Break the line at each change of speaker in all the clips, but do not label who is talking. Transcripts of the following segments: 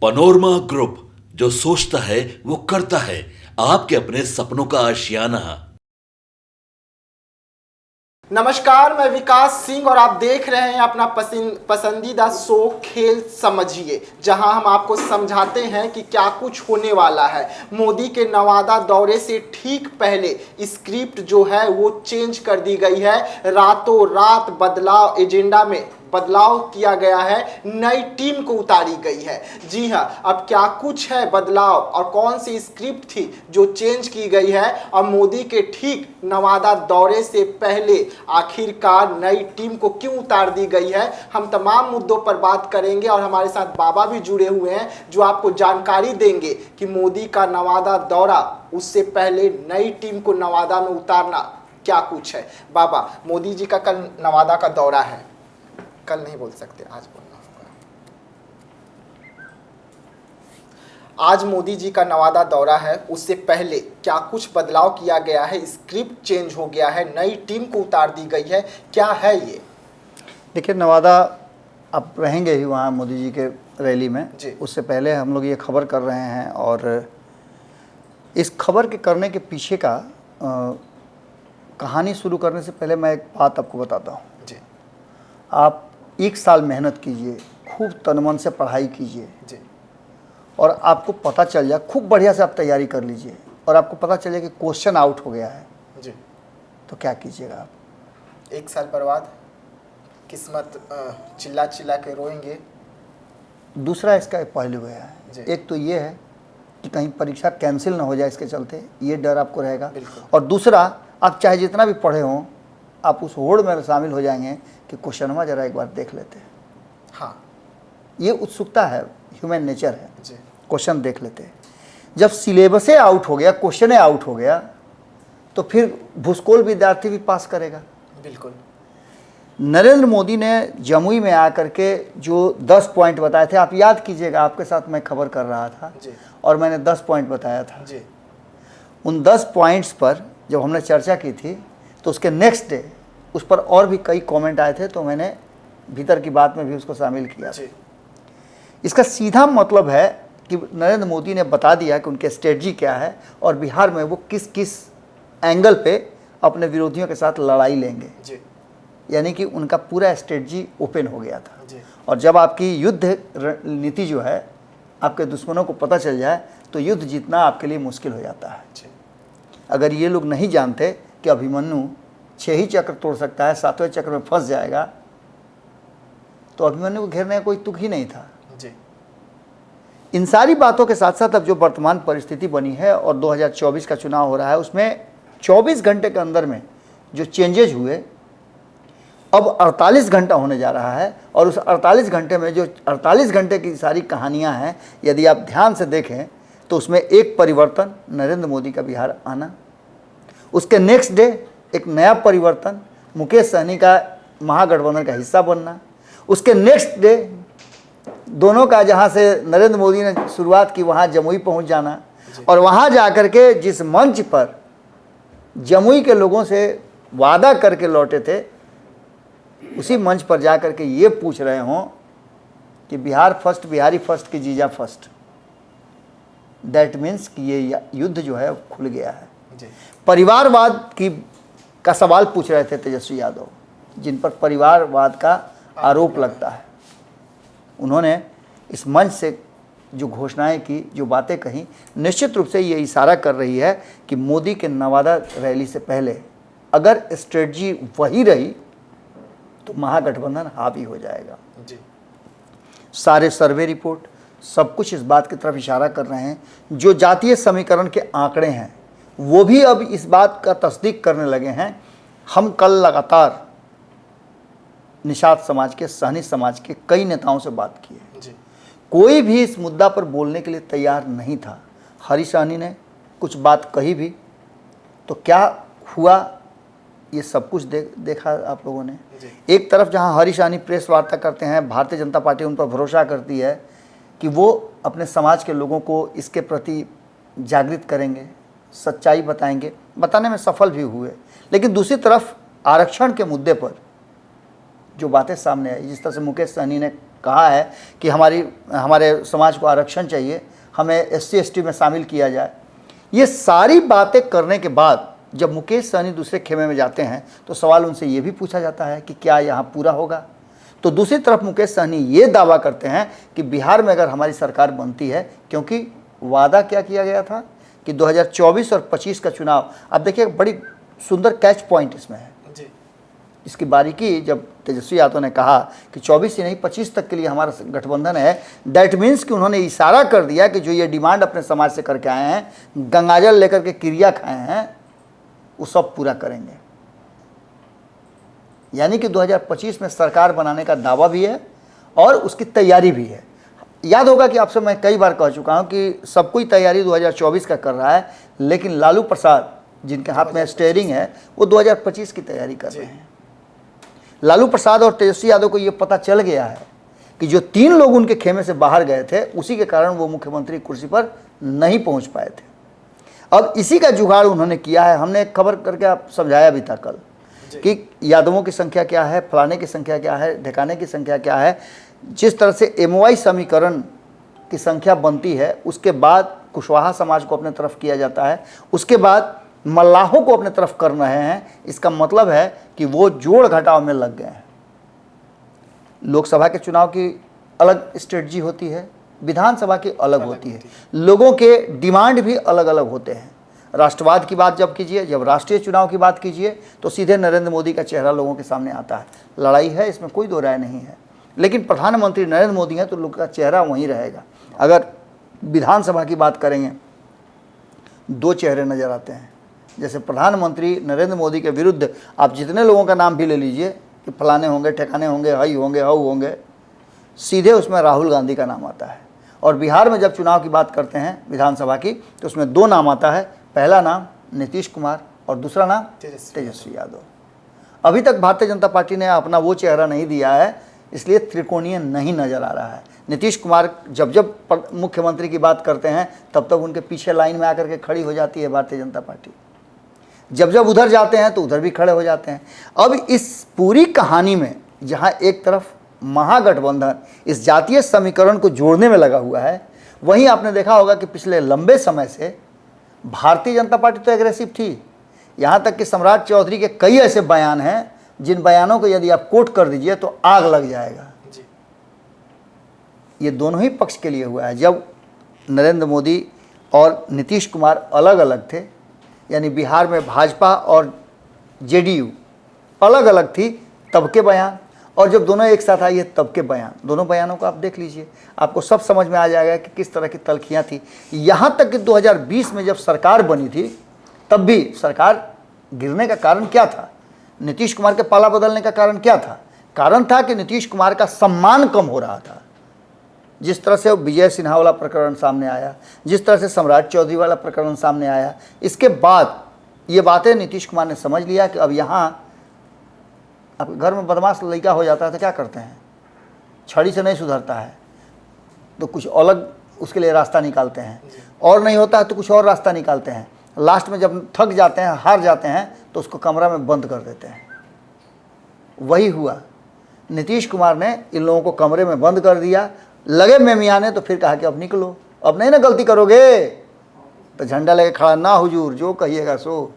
Panorama group, जो सोचता है वो करता है। आपके अपने सपनों का आशियाना।
नमस्कार, मैं विकास सिंह और आप देख रहे हैं अपना पसंदीदा शो खेल समझिए, जहां हम आपको समझाते हैं कि क्या कुछ होने वाला है। मोदी के नवादा दौरे से ठीक पहले स्क्रिप्ट जो है वो चेंज कर दी गई है। रातों रात बदलाव, एजेंडा में बदलाव किया गया है, नई टीम को उतारी गई है। जी हाँ, अब क्या कुछ है बदलाव और कौन सी स्क्रिप्ट थी जो चेंज की गई है, और मोदी के ठीक नवादा दौरे से पहले आखिरकार नई टीम को क्यों उतार दी गई है, हम तमाम मुद्दों पर बात करेंगे। और हमारे साथ बाबा भी जुड़े हुए हैं जो आपको जानकारी देंगे कि मोदी का नवादा दौरा, उससे पहले नई टीम को नवादा में उतारना, क्या कुछ है। बाबा, मोदी जी का कल नवादा का दौरा है, कल नहीं बोल सकते, आज बोलना होगा। आज मोदी जी का नवादा दौरा है, उससे पहले क्या कुछ बदलाव किया गया है, स्क्रिप्ट चेंज हो गया है, नई टीम को उतार दी गई है, क्या है ये?
देखिए, नवादा अब रहेंगे ही वहाँ मोदी जी के रैली में। उससे पहले हम लोग ये खबर कर रहे हैं, और इस खबर के करने के पीछे का कहानी शुरू करने से पहले मैं एक बात आपको बताता हूँ। आप 1 साल मेहनत कीजिए, खूब तन मन से पढ़ाई कीजिए और आपको पता चल जाए, खूब बढ़िया से आप तैयारी कर लीजिए और आपको पता चले कि क्वेश्चन आउट हो गया है जी, तो क्या कीजिएगा आप?
1 साल बर्बाद, किस्मत चिल्ला चिल्ला के रोएंगे।
दूसरा इसका एक पहलू है, एक तो ये है कि कहीं परीक्षा कैंसिल ना हो जाए, इसके चलते ये डर आपको रहेगा। और दूसरा, आप चाहे जितना भी पढ़े हों, आप उस होड़ में शामिल हो जाएंगे कि क्वेश्चनवा जरा एक बार देख लेते हैं।
हाँ, ये
उत्सुकता है, ह्यूमन नेचर है, क्वेश्चन देख लेते हैं। जब सिलेबस आउट हो गया, क्वेश्चन आउट हो गया, तो फिर भूसकोल विद्यार्थी भी पास करेगा।
बिल्कुल।
नरेंद्र मोदी ने जमुई में आकर के जो 10 पॉइंट बताए थे, आप याद कीजिएगा, आपके साथ मैं खबर कर रहा था और मैंने 10 पॉइंट बताया था। उन 10 पॉइंट्स पर जब हमने चर्चा की थी, तो उसके नेक्स्ट डे उस पर और भी कई कमेंट आए थे, तो मैंने भीतर की बात में भी उसको शामिल किया। इसका सीधा मतलब है कि नरेंद्र मोदी ने बता दिया कि उनके स्ट्रेटजी क्या है और बिहार में वो किस किस एंगल पे अपने विरोधियों के साथ लड़ाई लेंगे। यानी कि उनका पूरा स्ट्रेटजी ओपन हो गया था। और जब आपकी युद्ध नीति जो है आपके दुश्मनों को पता चल जाए, तो युद्ध जीतना आपके लिए मुश्किल हो जाता है। अगर ये लोग नहीं जानते कि अभिमन्यु 6 ही चक्र तोड़ सकता है, 7वें चक्र में फंस जाएगा, तो अभिमन्यु को घेरने का कोई तुक ही नहीं था। इन सारी बातों के साथ साथ अब जो वर्तमान परिस्थिति बनी है और 2024 का चुनाव हो रहा है, उसमें 24 घंटे के अंदर में जो चेंजेज हुए, अब 48 घंटा होने जा रहा है। और उस 48 घंटे में जो 48 घंटे की सारी कहानियां हैं, यदि आप ध्यान से देखें तो उसमें एक परिवर्तन, नरेंद्र मोदी का बिहार आना, उसके नेक्स्ट डे एक नया परिवर्तन, मुकेश सहनी का महागठबंधन का हिस्सा बनना, उसके नेक्स्ट डे दोनों का जहां से नरेंद्र मोदी ने शुरुआत की वहां जमुई पहुंच जाना, और वहां जाकर के जिस मंच पर जमुई के लोगों से वादा करके लौटे थे, उसी मंच पर जाकर के ये पूछ रहे हों कि बिहार फर्स्ट, बिहारी फर्स्ट की जीजा फर्स्ट। दैट मीन्स कि ये युद्ध जो है खुल गया है। परिवारवाद का सवाल पूछ रहे थे तेजस्वी यादव, जिन पर परिवारवाद का आरोप लगता है। उन्होंने इस मंच से जो घोषणाएं की, जो बातें कही, निश्चित रूप से ये इशारा कर रही है कि मोदी के नवादा रैली से पहले अगर स्ट्रेटजी वही रही तो महागठबंधन हावी हो जाएगा। सारे सर्वे रिपोर्ट, सब कुछ इस बात की तरफ इशारा कर रहे हैं। जो जातीय समीकरण के आंकड़े हैं, वो भी अब इस बात का तस्दीक करने लगे हैं। हम कल लगातार निषाद समाज के, सहनी समाज के कई नेताओं से बात की है, कोई भी इस मुद्दा पर बोलने के लिए तैयार नहीं था। हरी सहनी ने कुछ बात कही भी, तो क्या हुआ ये सब कुछ देखा आप लोगों ने। एक तरफ जहां हरी सहनी प्रेस वार्ता करते हैं, भारतीय जनता पार्टी उन पर भरोसा करती है कि वो अपने समाज के लोगों को इसके प्रति जागृत करेंगे, सच्चाई बताएंगे, बताने में सफल भी हुए। लेकिन दूसरी तरफ आरक्षण के मुद्दे पर जो बातें सामने आई, जिस तरह से मुकेश सहनी ने कहा है कि हमारे समाज को आरक्षण चाहिए, हमें SC ST में शामिल किया जाए। ये सारी बातें करने के बाद जब मुकेश सहनी दूसरे खेमे में जाते हैं तो सवाल उनसे ये भी पूछा जाता है कि क्या यहाँ पूरा होगा। तो दूसरी तरफ मुकेश सहनी ये दावा करते हैं कि बिहार में अगर हमारी सरकार बनती है, क्योंकि वादा क्या किया गया था कि 2024 और 25 का चुनाव, अब देखिए बड़ी सुंदर कैच पॉइंट इसमें है
जी।
इसकी बारीकी। जब तेजस्वी यादव ने कहा कि 24 ही नहीं 25 तक के लिए हमारा गठबंधन है, दैट मीन्स कि उन्होंने इशारा कर दिया कि जो ये डिमांड अपने समाज से करके आए हैं, गंगाजल लेकर के क्रिया खाए हैं, वो सब पूरा करेंगे। यानी कि 2025 में सरकार बनाने का दावा भी है और उसकी तैयारी भी है। याद होगा कि आपसे मैं कई बार कह चुका हूं कि सब कोई तैयारी 2024 का कर रहा है, लेकिन लालू प्रसाद जिनके हाथ में स्टीयरिंग है वो 2025 की तैयारी कर रहे हैं। लालू प्रसाद और तेजस्वी यादव को ये पता चल गया है कि जो 3 लोग उनके खेमे से बाहर गए थे, उसी के कारण वो मुख्यमंत्री कुर्सी पर नहीं पहुंच पाए थे। अब इसी का जुगाड़ उन्होंने किया है। हमने एक खबर करके आप समझाया भी था कल कि यादवों की संख्या क्या है, फलाने की संख्या क्या है, ढेकाने की संख्या क्या है। जिस तरह से MOI समीकरण की संख्या बनती है, उसके बाद कुशवाहा समाज को अपने तरफ किया जाता है, उसके बाद मल्लाहों को अपने तरफ कर रहे हैं। इसका मतलब है कि वो जोड़ घटाव में लग गए हैं। लोकसभा के चुनाव की अलग स्ट्रेटजी होती है, विधानसभा की अलग होती है, लोगों के डिमांड भी अलग अलग होते हैं। राष्ट्रवाद की बात जब कीजिए, जब राष्ट्रीय चुनाव की बात कीजिए, तो सीधे नरेंद्र मोदी का चेहरा लोगों के सामने आता है। लड़ाई है, इसमें कोई दो राय नहीं है, लेकिन प्रधानमंत्री नरेंद्र मोदी हैं तो लोग का चेहरा वहीं रहेगा। अगर विधानसभा की बात करेंगे, 2 चेहरे नज़र आते हैं। जैसे प्रधानमंत्री नरेंद्र मोदी के विरुद्ध आप जितने लोगों का नाम भी ले लीजिए कि फलाने होंगे, ठिकाने होंगे, हई होंगे, हऊ होंगे, सीधे उसमें राहुल गांधी का नाम आता है। और बिहार में जब चुनाव की बात करते हैं विधानसभा की, तो उसमें 2 नाम आता है। पहला नाम नीतीश कुमार और दूसरा नाम तेजस्वी यादव। अभी तक भारतीय जनता पार्टी ने अपना वो चेहरा नहीं दिया है, इसलिए त्रिकोणीय नहीं नज़र आ रहा है। नीतीश कुमार जब जब मुख्यमंत्री की बात करते हैं, तब तक उनके पीछे लाइन में आकर के खड़ी हो जाती है भारतीय जनता पार्टी। जब जब उधर जाते हैं तो उधर भी खड़े हो जाते हैं। अब इस पूरी कहानी में जहाँ एक तरफ महागठबंधन इस जातीय समीकरण को जोड़ने में लगा हुआ है, वहीं आपने देखा होगा कि पिछले लंबे समय से भारतीय जनता पार्टी तो एग्रेसिव थी। यहाँ तक कि सम्राट चौधरी के कई ऐसे बयान हैं जिन बयानों को यदि आप कोट कर दीजिए तो आग लग जाएगा। ये दोनों ही पक्ष के लिए हुआ है। जब नरेंद्र मोदी और नीतीश कुमार अलग अलग थे, यानी बिहार में भाजपा और JDU अलग अलग थी, तब के बयान, और जब दोनों एक साथ आई है तब के बयान, दोनों बयानों को आप देख लीजिए, आपको सब समझ में आ जाएगा कि किस तरह की तलखियाँ थी। यहाँ तक कि 2020 में जब सरकार बनी थी, तब भी सरकार गिरने का कारण क्या था? नीतीश कुमार के पाला बदलने का कारण क्या था? कारण था कि नीतीश कुमार का सम्मान कम हो रहा था। जिस तरह से विजय सिन्हा वाला प्रकरण सामने आया, जिस तरह से सम्राट चौधरी वाला प्रकरण सामने आया, इसके बाद ये बातें नीतीश कुमार ने समझ लिया कि अब यहाँ अब घर में बदमाश लड़का हो जाता है तो क्या करते हैं, छड़ी से नहीं सुधरता है तो कुछ अलग उसके लिए रास्ता निकालते हैं, और नहीं होता है तो कुछ और रास्ता निकालते हैं। लास्ट में जब थक जाते हैं, हार जाते हैं, तो उसको कमरा में बंद कर देते हैं। वही हुआ, नीतीश कुमार ने इन लोगों को कमरे में बंद कर दिया। लगे मेमियाने तो फिर कहा कि अब निकलो, अब नहीं ना गलती करोगे, तो झंडा लेके खड़ा, ना हुजूर जो कहिएगा सो।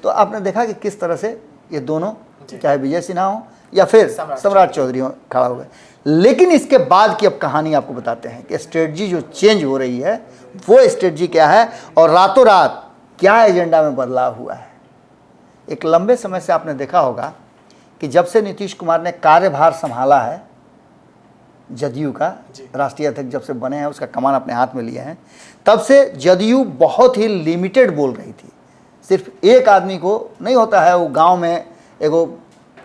तो आपने देखा कि किस तरह से ये दोनों, चाहे विजय सिन्हा हो या फिर सम्राट चौधरी हो, खड़ा हो गए। लेकिन इसके बाद की अब कहानी आपको बताते हैं कि स्ट्रेटजी जो चेंज हो रही है वो स्ट्रेटजी क्या है और रातों रात क्या एजेंडा में बदलाव हुआ है। एक लंबे समय से आपने देखा होगा कि जब से नीतीश कुमार ने कार्यभार संभाला है, जदयू का राष्ट्रीय अध्यक्ष जब से बने हैं, उसका कमान अपने हाथ में लिए हैं, तब से जदयू बहुत ही लिमिटेड बोल रही थी। सिर्फ एक आदमी को नहीं होता है, वो गांव में एगो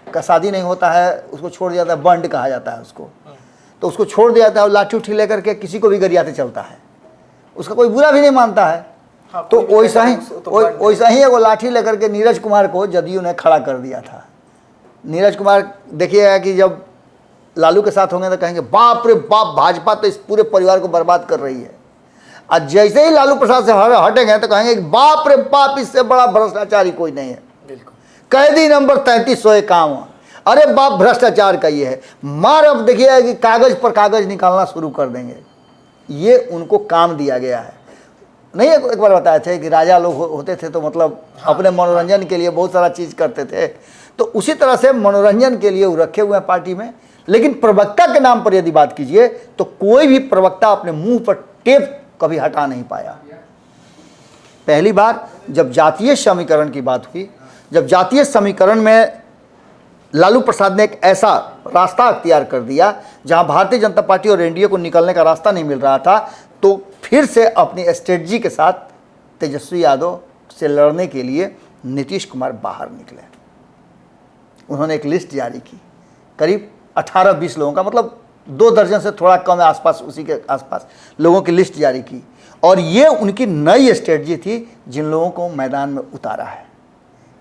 का शादी नहीं होता है, उसको छोड़ दिया जाता है, बंड कहा जाता है उसको, तो उसको छोड़ दिया जाता है, लाठी उठी लेकर के किसी को भी गरियाते चलता है, उसका कोई बुरा भी नहीं मानता है। हाँ, तो वैसा ही एगो लाठी लेकर के नीरज कुमार को जदयू ने खड़ा कर दिया था। नीरज कुमार देखिएगा कि जब लालू के साथ होंगे तो कहेंगे बाप रे बाप, भाजपा तो इस पूरे परिवार को बर्बाद कर रही है, और जैसे ही लालू प्रसाद से हटेंगे तो कहेंगे बाप रे बाप, इससे बड़ा भ्रष्टाचारी कोई नहीं है। कैदी नंबर 3351। अरे बाप भ्रष्टाचार का ये है, मार अब देखिए कि कागज पर कागज निकालना शुरू कर देंगे। ये उनको काम दिया गया है। नहीं एक बार बताए थे कि राजा लोग होते थे तो मतलब अपने मनोरंजन के लिए बहुत सारा चीज़ करते थे, तो उसी तरह से मनोरंजन के लिए वो रखे हुए हैं पार्टी में। लेकिन प्रवक्ता के नाम पर यदि बात कीजिए तो कोई भी प्रवक्ता अपने मुंह पर टेप कभी हटा नहीं पाया। पहली बार जब जातीय समीकरण की बात हुई, जब जातीय समीकरण में लालू प्रसाद ने एक ऐसा रास्ता अख्तियार कर दिया जहां भारतीय जनता पार्टी और एनडीए को निकलने का रास्ता नहीं मिल रहा था, तो फिर से अपनी स्ट्रेटजी के साथ तेजस्वी यादव से लड़ने के लिए नीतीश कुमार बाहर निकले। उन्होंने एक लिस्ट जारी की, करीब 18-20 लोगों का, मतलब 2 दर्जन से थोड़ा कम आसपास, उसी के आसपास लोगों की लिस्ट जारी की। और ये उनकी नई स्ट्रेटजी थी जिन लोगों को मैदान में उतारा है।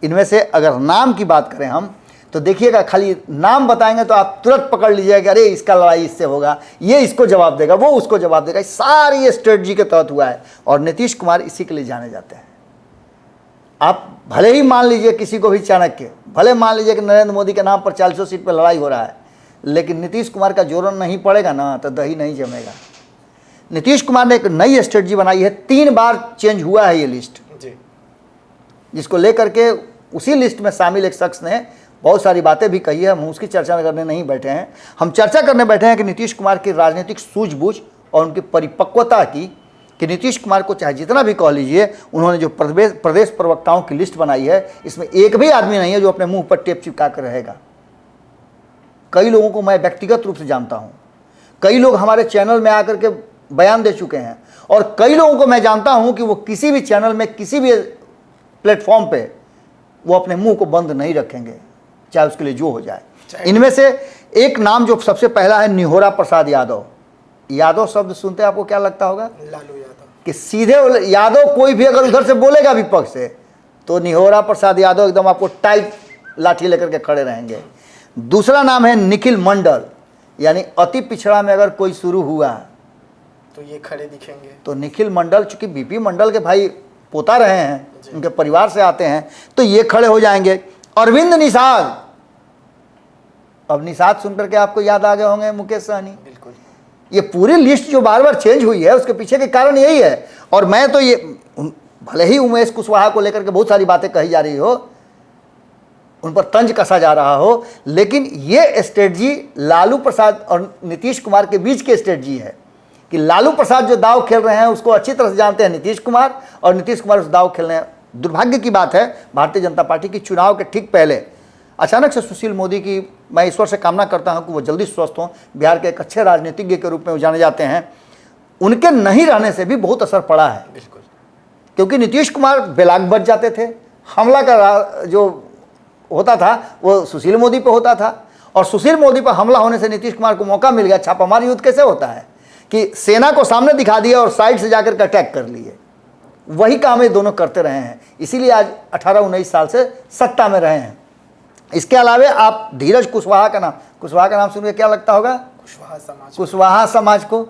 इनमें से अगर नाम की बात करें हम तो देखिएगा, खाली नाम बताएंगे तो आप तुरंत पकड़ लीजिएगा कि अरे इसका लड़ाई इससे होगा, ये इसको जवाब देगा, वो उसको जवाब देगा। सारी ये स्ट्रेटजी के तहत हुआ है और नीतीश कुमार इसी के लिए जाने जाते हैं। आप भले ही मान लीजिए किसी को भी चाणक्य, भले मान लीजिए कि नरेंद्र मोदी के नाम पर 40 सीट पर लड़ाई हो रहा है, लेकिन नीतीश कुमार का जोरन नहीं पड़ेगा ना तो दही नहीं जमेगा। नीतीश कुमार ने एक नई स्ट्रेटजी बनाई है, 3 बार चेंज हुआ है ये लिस्ट जी, जिसको लेकर के उसी लिस्ट में शामिल एक शख्स ने बहुत सारी बातें भी कही है। हम उसकी चर्चा करने नहीं बैठे हैं, हम चर्चा करने बैठे हैं कि नीतीश कुमार की राजनीतिक सूझबूझ और उनकी परिपक्वता की, कि नीतीश कुमार को चाहे जितना भी कह लीजिए, उन्होंने जो प्रदेश प्रवक्ताओं की लिस्ट बनाई है, इसमें एक भी आदमी नहीं है जो अपने मुंह पर टेप चिपका कर रहेगा। कई लोगों को मैं व्यक्तिगत रूप से जानता हूँ, कई लोग हमारे चैनल में आकर के बयान दे चुके हैं, और कई लोगों को मैं जानता हूँ कि वो किसी भी चैनल में, किसी भी प्लेटफॉर्म पे वो अपने मुंह को बंद नहीं रखेंगे, चाहे उसके लिए जो हो जाए। इनमें से एक नाम जो सबसे पहला है, निहोरा प्रसाद यादव। यादव शब्द सुनते आपको क्या लगता होगा?
लालू यादव।
कि सीधे यादव कोई भी अगर उधर से बोलेगा विपक्ष से तो निहोरा प्रसाद यादव एकदम आपको टाइट लाठी लेकर के खड़े रहेंगे। दूसरा नाम है निखिल मंडल, यानी अति पिछड़ा में अगर कोई शुरू हुआ
तो ये खड़े दिखेंगे।
तो निखिल मंडल, चूंकि बीपी मंडल के भाई पोता रहे हैं, उनके परिवार से आते हैं, तो ये खड़े हो जाएंगे। अरविंद निषाद, अब निषाद सुनकर के आपको याद आ गए होंगे मुकेश सहनी।
बिल्कुल।
ये पूरी लिस्ट जो बार बार चेंज हुई है उसके पीछे के कारण यही है। और मैं तो ये, भले ही उमेश कुशवाहा को लेकर के बहुत सारी बातें कही जा रही हो, उन पर तंज कसा जा रहा हो, लेकिन ये स्ट्रेटजी लालू प्रसाद और नीतीश कुमार के बीच की स्ट्रेटजी है कि लालू प्रसाद जो दाव खेल रहे हैं उसको अच्छी तरह से जानते हैं नीतीश कुमार, और नीतीश कुमार उस दाव खेल रहे हैं। दुर्भाग्य की बात है, भारतीय जनता पार्टी की चुनाव के ठीक पहले अचानक से सुशील मोदी की, मैं ईश्वर से कामना करता हूं कि वो जल्दी स्वस्थ हों, बिहार के एक अच्छे राजनीतिज्ञ के रूप में वो जाने जाते हैं, उनके नहीं रहने से भी बहुत असर पड़ा है।
बिल्कुल।
क्योंकि नीतीश कुमार बेलाग बच जाते थे, हमला का जो होता था वो सुशील मोदी पे होता था, और सुशील मोदी पर हमला होने से नीतीश कुमार को मौका मिल गया। छापामार युद्ध कैसे होता है कि सेना को सामने दिखा दिया और साइड से जाकर के अटैक कर लिए, वही काम ये दोनों करते रहे हैं, इसीलिए आज 18-19 साल से सत्ता में रहे हैं। इसके अलावे आप धीरज कुशवाहा का नाम सुन के क्या लगता होगा? कुशवाहा समाज को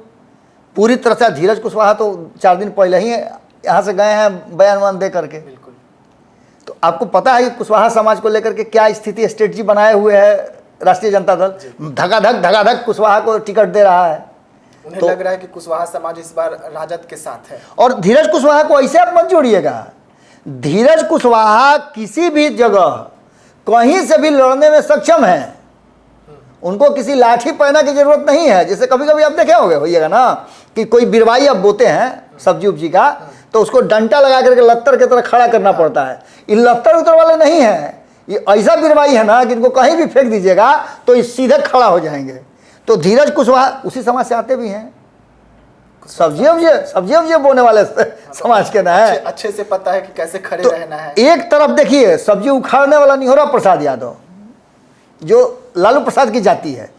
पूरी तरह से, धीरज कुशवाहा तो 4 दिन पहले ही यहाँ से गए हैं बयान दे करके।
बिल्कुल।
तो आपको पता है कि कुशवाहा समाज को लेकर के क्या स्थिति, स्ट्रेटजी बनाए हुए है राष्ट्रीय जनता दल? धगाधक कुशवाहा को टिकट दे रहा है।
उन्हें तो लग रहा है कि कुशवाहा समाज इस बार राजद के साथ है। और
धीरज कुशवाहा को ऐसे आप मत जोड़िएगा, धीरज कुशवाहा किसी भी जगह कहीं से भी लड़ने में सक्षम है, उनको किसी लाठी पहना की जरूरत नहीं है। जैसे कभी कभी आप देखे होंगे, होइएगा ना, कि कोई बिरवाई अब बोते हैं सब्जी उब्जी का, तो उसको डंटा लगा करके लत्तर की तरह खड़ा करना पड़ता है। ये लत्तर उतर वाले नहीं है, ये ऐसा बिरवाई है ना कि इनको कहीं भी फेंक दीजिएगा तो ये सीधे खड़ा हो जाएंगे। तो धीरज कुशवाहा उसी समाज से आते भी हैं, सब्जी उब्जी बोने वाले समाज के ना है,
अच्छे से पता है कि कैसे खड़े रहना है।
एक तरफ देखिए सब्जी उखाड़ने वाला निहोरा प्रसाद यादव जो लालू प्रसाद की जाति है,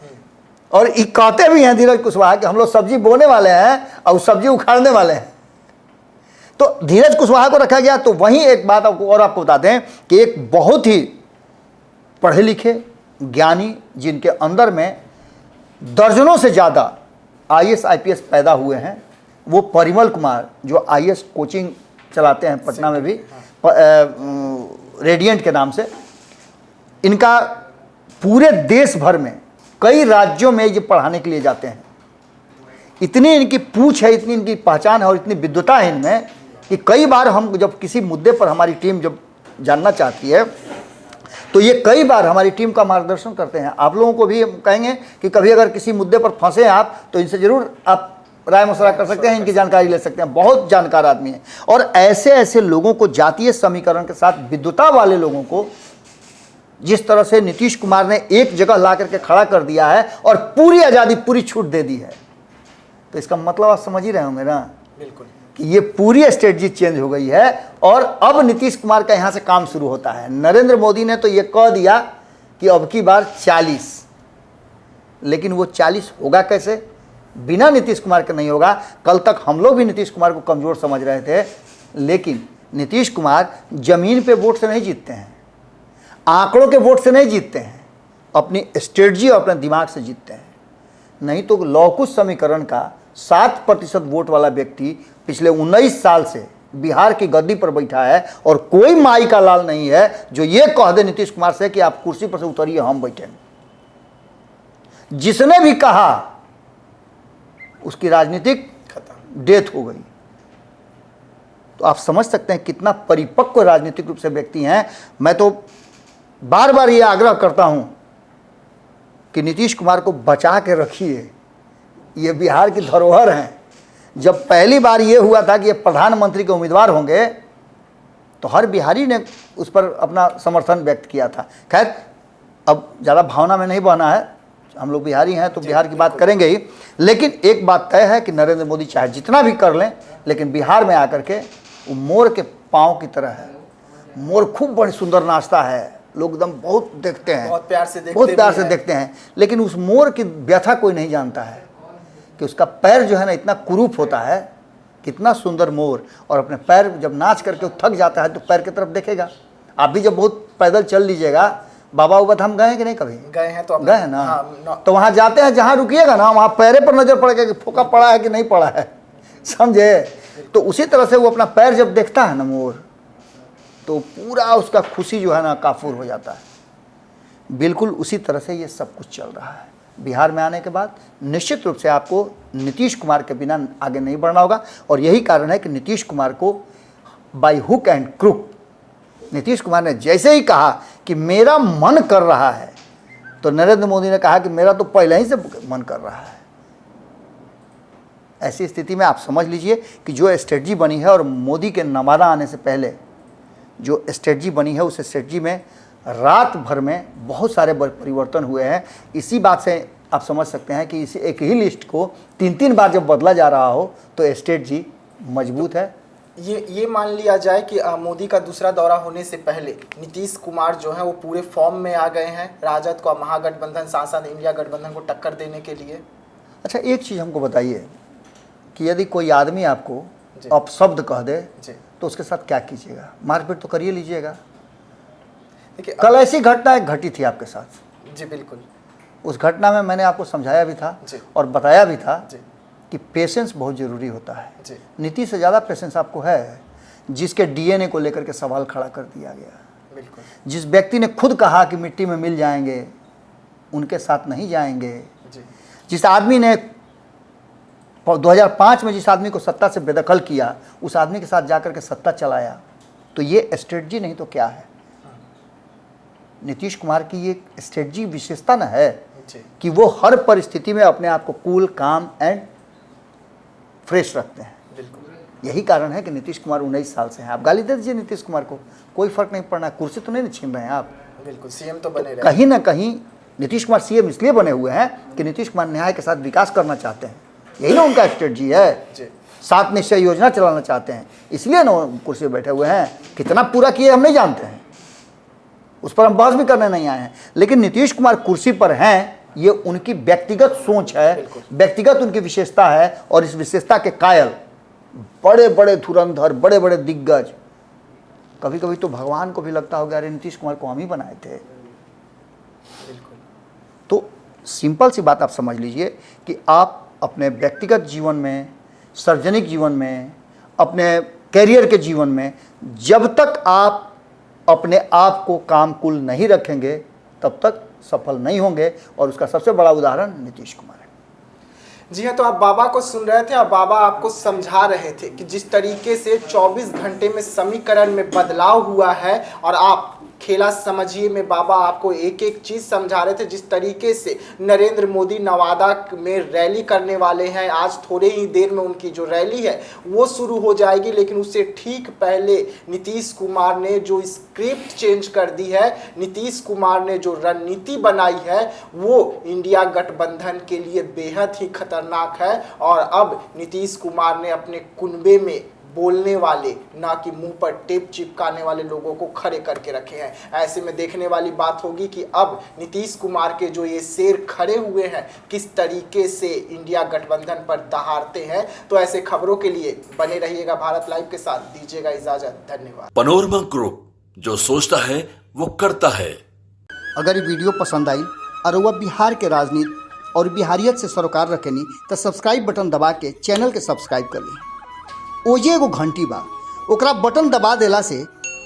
और ये कहते भी हैं धीरज कुशवाहा कि हम लोग सब्जी बोने वाले हैं और सब्जी उखाड़ने वाले हैं। तो धीरज कुशवाहा को रखा गया। तो वहीं एक बात आपको बता दें कि एक बहुत ही पढ़े लिखे ज्ञानी, जिनके अंदर में दर्जनों से ज़्यादा IAS IPS पैदा हुए हैं, वो परिमल कुमार, जो IAS कोचिंग चलाते हैं पटना में भी, रेडियंट के नाम से। इनका पूरे देश भर में कई राज्यों में ये पढ़ाने के लिए जाते हैं। इतनी इनकी पूछ है, इतनी इनकी पहचान है और इतनी विद्वता है इनमें कि कई बार हम जब किसी मुद्दे पर हमारी टीम जब जानना चाहती है तो ये कई बार हमारी टीम का मार्गदर्शन करते हैं। आप लोगों को भी हम कहेंगे कि कभी अगर किसी मुद्दे पर फंसे आप तो इनसे ज़रूर आप राय मशवरा कर सकते हैं, इनकी जानकारी ले सकते हैं। बहुत जानकार आदमी है और ऐसे ऐसे लोगों को, जातीय समीकरण के साथ विद्वता वाले लोगों को जिस तरह से नीतीश कुमार ने एक जगह ला करके खड़ा कर दिया है और पूरी आज़ादी, पूरी छूट दे दी है, तो इसका मतलब आप समझ ही रहे होंगे ना
बिल्कुल
कि ये पूरी स्ट्रेटजी चेंज हो गई है और अब नीतीश कुमार का यहाँ से काम शुरू होता है। नरेंद्र मोदी ने तो ये कह दिया कि अब की बार 40, लेकिन वो 40 होगा कैसे? बिना नीतीश कुमार के नहीं होगा। कल तक हम लोग भी नीतीश कुमार को कमज़ोर समझ रहे थे, लेकिन नीतीश कुमार ज़मीन पे वोट से नहीं जीतते हैं, आंकड़ों के वोट से नहीं जीतते हैं, अपनी स्ट्रेटजी और अपने दिमाग से जीतते हैं। नहीं तो लौकुश समीकरण का 7% वोट वाला व्यक्ति पिछले 19 साल से बिहार की गद्दी पर बैठा है और कोई माई का लाल नहीं है जो ये कह दे नीतीश कुमार से कि आप कुर्सी पर से उतरिए, हम बैठेंगे। जिसने भी कहा उसकी राजनीतिक डेथ हो गई। तो आप समझ सकते हैं कितना परिपक्व राजनीतिक रूप से व्यक्ति हैं। मैं तो बार बार ये आग्रह करता हूं कि नीतीश कुमार को बचा के रखिए, ये बिहार की धरोहर हैं। जब पहली बार ये हुआ था कि ये प्रधानमंत्री के उम्मीदवार होंगे तो हर बिहारी ने उस पर अपना समर्थन व्यक्त किया था। खैर अब ज़्यादा भावना में नहीं बहना है, हम लोग बिहारी हैं तो बिहार की बात करेंगे ही, लेकिन एक बात तय है कि नरेंद्र मोदी चाहे जितना भी कर लें, लेकिन बिहार में आकर के वो मोर के पाँव की तरह है। मोर खूब बड़ी सुंदर नाचता है, लोग एकदम बहुत देखते हैं,
बहुत प्यार से
देखते हैं, लेकिन उस मोर की व्यथा कोई नहीं जानता है कि उसका पैर जो है ना इतना कुरूप होता है। कितना सुंदर मोर, और अपने पैर जब नाच करके थक जाता है तो पैर की तरफ देखेगा। आप भी जब बहुत पैदल चल लीजिएगा, बाबा उबा हम गए हैं कि नहीं? कभी
गए हैं तो
गए हैं ना।
हाँ,
तो वहाँ जाते हैं, जहाँ रुकिएगा ना वहाँ पैरे पर नजर पड़ेगा कि फोका पड़ा है कि नहीं पड़ा है, समझे? तो उसी तरह से वो अपना पैर जब देखता है ना मोर, तो पूरा उसका खुशी जो है ना काफूर हो जाता है। बिल्कुल उसी तरह से ये सब कुछ चल रहा है। बिहार में आने के बाद निश्चित रूप से आपको नीतीश कुमार के बिना आगे नहीं बढ़ना होगा, और यही कारण है कि नीतीश कुमार को by hook and crook, Nitish Kumar ने जैसे ही कहा कि मेरा मन कर रहा है, तो नरेंद्र मोदी ने कहा कि मेरा तो पहले ही से मन कर रहा है। ऐसी स्थिति में आप समझ लीजिए कि जो स्ट्रेटजी बनी है, और मोदी के नवादा आने से पहले जो स्ट्रेटजी बनी है, उस स्ट्रेटजी में रात भर में बहुत सारे परिवर्तन हुए हैं। इसी बात से आप समझ सकते हैं कि इसी एक ही लिस्ट को 3-3 बार जब बदला जा रहा हो तो स्ट्रेटजी मजबूत है।
ये मान लिया जाए कि मोदी का दूसरा दौरा होने से पहले नीतीश कुमार जो है वो पूरे फॉर्म में आ गए हैं राजद को, महागठबंधन, सांसद इंडिया गठबंधन को टक्कर देने के लिए।
अच्छा, एक चीज़ हमको बताइए कि यदि कोई आदमी आपको अपशब्द कह दे तो उसके साथ क्या कीजिएगा? मारपीट तो करिए लीजिएगा।
देखिए,
कल ऐसी घटना एक घटी थी आपके साथ।
जी बिल्कुल।
उस घटना में मैंने आपको समझाया भी था और बताया भी था कि पेशेंस बहुत ज़रूरी होता है। नीति से ज़्यादा पेशेंस आपको है जिसके डीएनए को लेकर के सवाल खड़ा कर दिया गया।
बिल्कुल।
जिस व्यक्ति ने खुद कहा कि मिट्टी में मिल जाएंगे, उनके साथ नहीं जाएंगे। जिस आदमी ने 2005 में जिस आदमी को सत्ता से बेदखल किया, उस आदमी के साथ जाकर के सत्ता चलाया, तो ये स्ट्रेटजी नहीं तो क्या है? नीतीश कुमार की ये स्ट्रेटजी विशेषता न है कि वो हर परिस्थिति में अपने आप को कूल, काम एंड फ्रेश रखते हैं। यही कारण है कि नीतीश कुमार 19 साल से हैं। आप गाली दे दीजिए नीतीश कुमार को, कोई फर्क नहीं पड़ना है, कुर्सी तो नहीं छीन रहे हैं आप।
बिल्कुल, सीएम तो बने रहे।
कहीं ना कहीं नीतीश कुमार सीएम इसलिए बने हुए हैं कि नीतीश कुमार न्याय के साथ विकास करना चाहते हैं। यही ना उनका स्ट्रेटजी है। 7 निश्चय योजना चलाना चाहते हैं, इसलिए ना कुर्सी पर बैठे हुए हैं। कितना पूरा किए हम नहीं जानते हैं, उस पर हम बहस भी करने नहीं आए हैं। लेकिन नीतीश कुमार कुर्सी पर हैं, ये उनकी व्यक्तिगत सोच है, व्यक्तिगत उनकी विशेषता है, और इस विशेषता के कायल बड़े बड़े धुरंधर, बड़े बड़े दिग्गज, कभी कभी तो भगवान को भी लगता होगा अरे नीतीश कुमार को हम ही बनाए थे। तो सिंपल सी बात आप समझ लीजिए कि आप अपने व्यक्तिगत जीवन में, सार्वजनिक जीवन में, अपने कैरियर के जीवन में जब तक आप अपने आप को काम कूल नहीं रखेंगे, तब तक सफल नहीं होंगे, और उसका सबसे बड़ा उदाहरण नीतीश कुमार है।
जी हाँ, तो आप बाबा को सुन रहे थे और बाबा आपको समझा रहे थे कि जिस तरीके से 24 घंटे में समीकरण में बदलाव हुआ है, और आप खेला समझिए में बाबा आपको एक एक चीज समझा रहे थे। जिस तरीके से नरेंद्र मोदी नवादा में रैली करने वाले हैं, आज थोड़े ही देर में उनकी जो रैली है वो शुरू हो जाएगी, लेकिन उससे ठीक पहले नीतीश कुमार ने जो स्क्रिप्ट चेंज कर दी है, नीतीश कुमार ने जो रणनीति बनाई है, वो इंडिया गठबंधन के लिए बेहद ही खतरनाक है। और अब नीतीश कुमार ने अपने कुनबे में बोलने वाले, ना कि मुंह पर टेप चिपकाने वाले लोगों को खड़े करके रखे हैं। ऐसे में देखने वाली बात होगी कि अब नीतीश कुमार के जो ये शेर खड़े हुए हैं किस तरीके से इंडिया गठबंधन पर दहाड़ते हैं। तो ऐसे खबरों के लिए बने रहिएगा भारत लाइव के साथ। दीजिएगा इजाजत, धन्यवाद।
पनोरमा ग्रुप, जो सोचता है वो करता है।
अगर ये वीडियो पसंद आई और वह बिहार के राजनीति और बिहारियत से सरोकार रखेनी तो सब्सक्राइब बटन दबा के चैनल के सब्सक्राइब कर ली। ओजे एगो घंटी बा, ओकरा बटन दबा देला से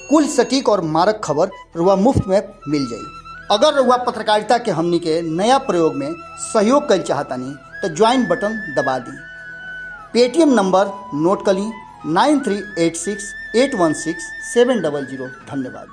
कुल सटीक और मारक खबर रुआ मुफ्त में मिल जाई। अगर रुआ पत्रकारिता के हमनी के नया प्रयोग में सहयोग कर चाहतानी तो ज्वाइन बटन दबा दी। पेटीएम नंबर नोट कर ली 9386816700। धन्यवाद।